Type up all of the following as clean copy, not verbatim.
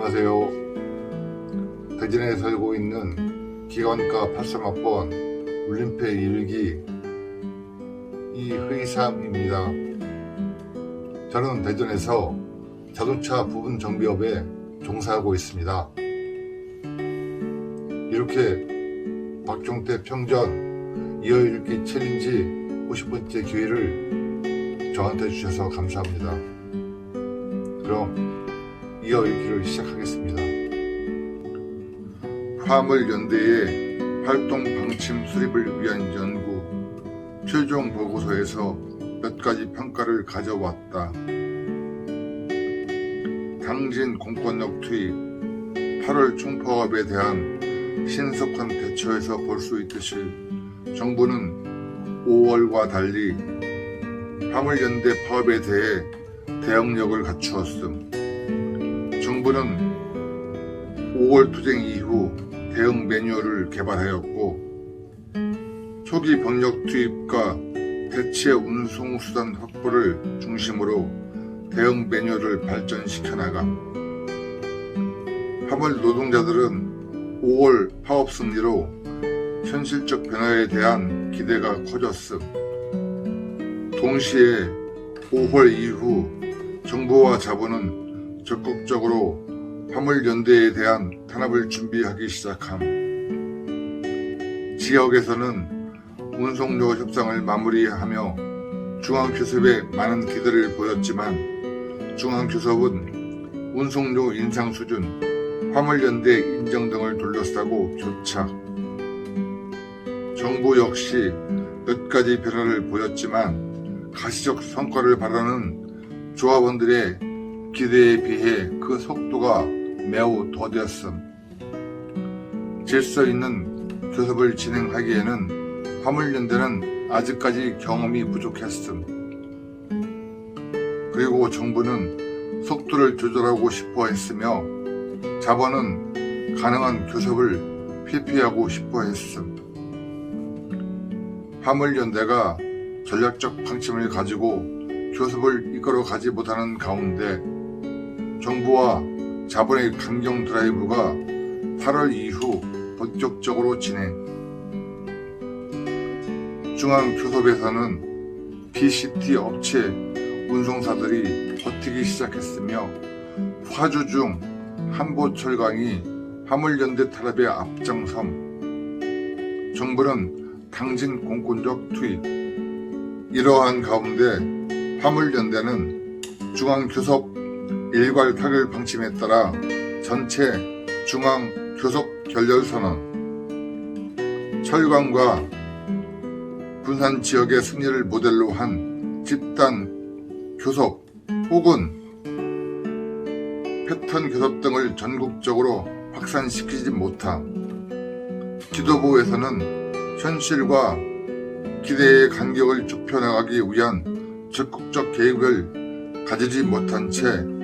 안녕하세요. 대전에 살고 있는 기관과 83학번 울림패 1기 이의삼입니다. 저는 대전에서 자동차 부분 정비업에 종사하고 있습니다. 이렇게 박종태 평전 이어읽기 챌린지 50번째 기회를 저한테 주셔서 감사합니다. 그럼 이어읽기를 시작하겠습니다. 화물연대의 활동 방침 수립을 위한 연구 최종 보고서에서 몇 가지 평가를 가져왔다. 당진 공권력 투입 8월 총파업에 대한 신속한 대처에서 볼 수 있듯이 정부는 5월과 달리 화물연대 파업에 대해 대응력을 갖추었음. 정부는 5월 투쟁 이후 대응 매뉴얼을 개발하였고 초기 병력 투입과 대체 운송 수단 확보를 중심으로 대응 매뉴얼을 발전시켜 나감. 화물 노동자들은 5월 파업 승리로 현실적 변화에 대한 기대가 커졌음. 동시에 5월 이후 정부와 자본은 적극적으로 화물연대에 대한 탄압을 준비하기 시작함. 지역에서는 운송료 협상을 마무리하며 중앙교섭에 많은 기대를 보였지만 중앙교섭은 운송료 인상 수준, 화물연대 인정 등을 둘러싸고 교착. 정부 역시 몇 가지 변화를 보였지만 가시적 성과를 바라는 조합원들의 기대에 비해 그 속도가 매우 더뎠음. 질서 있는 교섭을 진행하기에는 화물연대는 아직까지 경험이 부족했음. 그리고 정부는 속도를 조절하고 싶어 했으며 자본은 가능한 교섭을 회피하고 싶어 했음. 화물연대가 전략적 방침을 가지고 교섭을 이끌어 가지 못하는 가운데 정부와 자본의 강경 드라이브가 8월 이후 본격적으로 진행. 중앙교섭에서는 PCT 업체 운송사들이 버티기 시작했으며 화주 중 한보철강이 화물연대 탄압에 앞장섬. 정부는 당진 공권력 투입. 이러한 가운데 화물연대는 중앙교섭 일괄 타결 방침에 따라 전체 중앙교섭 결렬선언, 철강과 군산 지역의 승리를 모델로 한 집단 교섭 혹은 패턴 교섭 등을 전국적으로 확산시키지 못함. 기도부에서는 현실과 기대의 간격을 좁혀나가기 위한 적극적 계획을 가지지 못한 채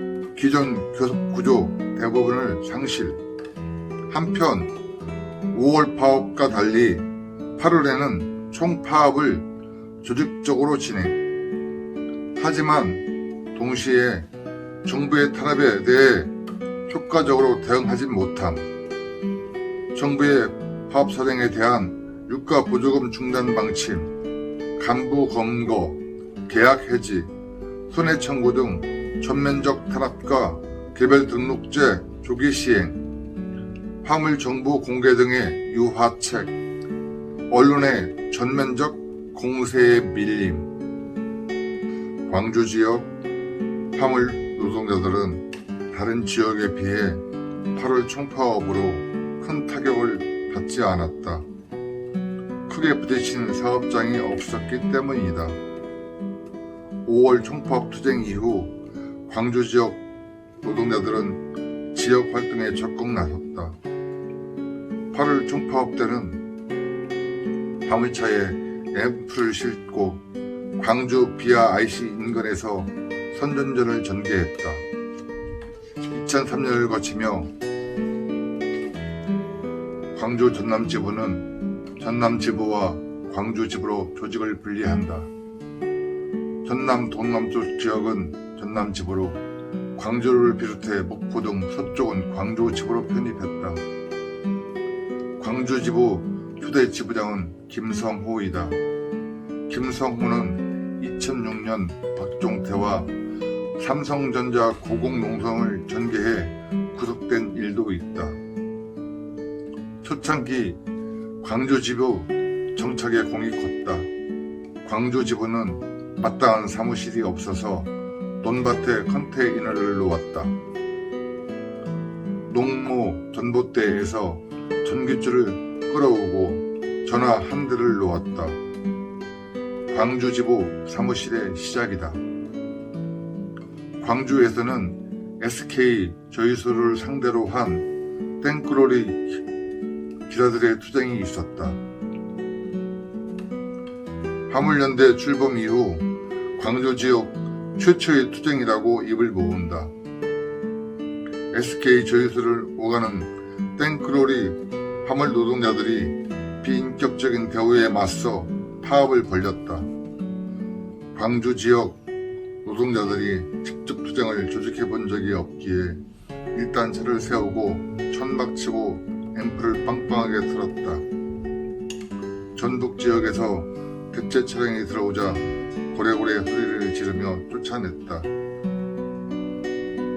기존 교섭 구조 대부분을 상실. 한편 5월 파업과 달리 8월에는 총파업을 조직적으로 진행. 하지만 동시에 정부의 탄압에 대해 효과적으로 대응하지 못함. 정부의 파업 사령에 대한 유가 보조금 중단 방침, 간부 검거, 계약 해지, 손해 청구 등 전면적 탄압과 개별 등록제 조기 시행, 화물 정보 공개 등의 유화책, 언론의 전면적 공세에 밀림. 광주 지역 화물 노동자들은 다른 지역에 비해 8월 총파업으로 큰 타격을 받지 않았다. 크게 부딪힌 사업장이 없었기 때문이다. 5월 총파업 투쟁 이후 광주 지역 노동자들은 지역 활동에 적극 나섰다. 8월 총파업 때는 화물차에 앰프를 싣고 광주 비아 IC 인근에서 선전전을 전개했다. 2003년을 거치며 광주 전남지부는 전남지부와 광주지부로 조직을 분리한다. 전남 동남쪽 지역은 전남지부로 광주를 비롯해 목포 등 서쪽은 광주 지부로 편입했다. 광주 지부 초대 지부장은 김성호이다. 김성호는 2006년 박종태와 삼성전자 고공농성을 전개해 구속된 일도 있다. 초창기 광주 지부 정착의 공이 컸다. 광주 지부는 마땅한 사무실이 없어서 논밭에 컨테이너를 놓았다. 농모 전봇대에서 전기줄을 끌어오고 전화 한 대를 놓았다. 광주 지부 사무실의 시작이다. 광주에서는 SK 조이소를 상대로 한 땡크로리 기사들의 투쟁이 있었다. 화물연대 출범 이후 광주 지역 최초의 투쟁이라고 입을 모은다. SK 조이소를 오가는 땡크로리 화물 노동자들이 비인격적인 대우에 맞서 파업을 벌였다. 광주 지역 노동자들이 직접 투쟁을 조직해 본 적이 없기에 일단 차를 세우고 천막치고 앰프를 빵빵하게 틀었다. 전북 지역에서 대체 차량이 들어오자 고래고래 소리를 지르며 쫓아냈다.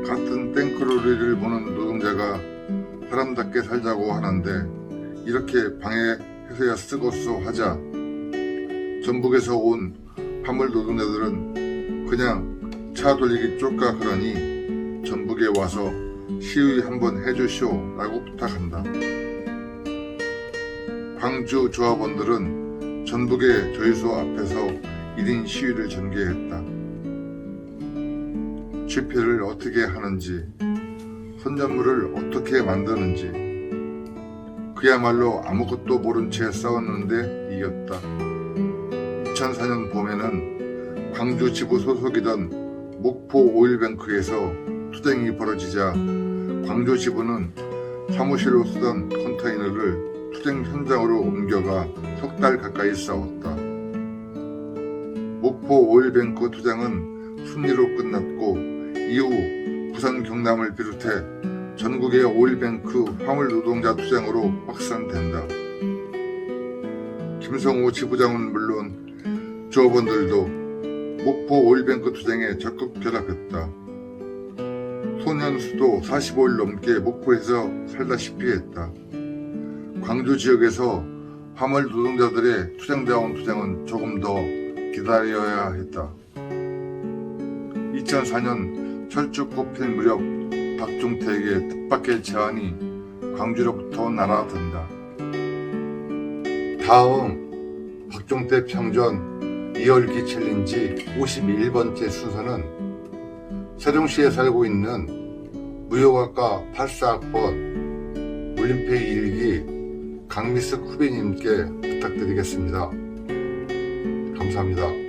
같은 땡크로리를 보는 노동자가 사람답게 살자고 하는데 이렇게 방해해서야 쓰겄소 하자 전북에서 온 화물 노동자들은 그냥 차 돌리기 쫓가 그러니 전북에 와서 시위 한번 해주시오 라고 부탁한다. 광주 조합원들은 전북의 조이소 앞에서 1인 시위를 전개했다. 집회를 어떻게 하는지, 선전물을 어떻게 만드는지 그야말로 아무것도 모른 채 싸웠는데 이겼다. 2004년 봄에는 광주 지부 소속이던 목포 오일뱅크에서 투쟁이 벌어지자 광주 지부는 사무실로 쓰던 컨테이너를 투쟁 현장으로 옮겨가 석 달 가까이 싸웠다. 목포 오일뱅크 투쟁은 승리로 끝났고 이후 부산 경남을 비롯해 전국의 오일뱅크 화물 노동자 투쟁으로 확산된다. 김성호 지부장은 물론 조합원들도 목포 오일뱅크 투쟁에 적극 결합했다. 소년수도 45일 넘게 목포에서 살다시피 했다. 광주 지역에서 화물 노동자들의 투쟁다운 투쟁은 조금 더 기다려야 했다. 2004년 철쭉 뽑힌 무렵 박종태에게 뜻밖의 제안이 광주로부터 날아든다. 다음 박종태 평전 2열기 챌린지 51번째 순서는 세종시에 살고 있는 무역학과 84학번 올림픽 1기 강미숙 후배님께 부탁드리겠습니다. 감사합니다.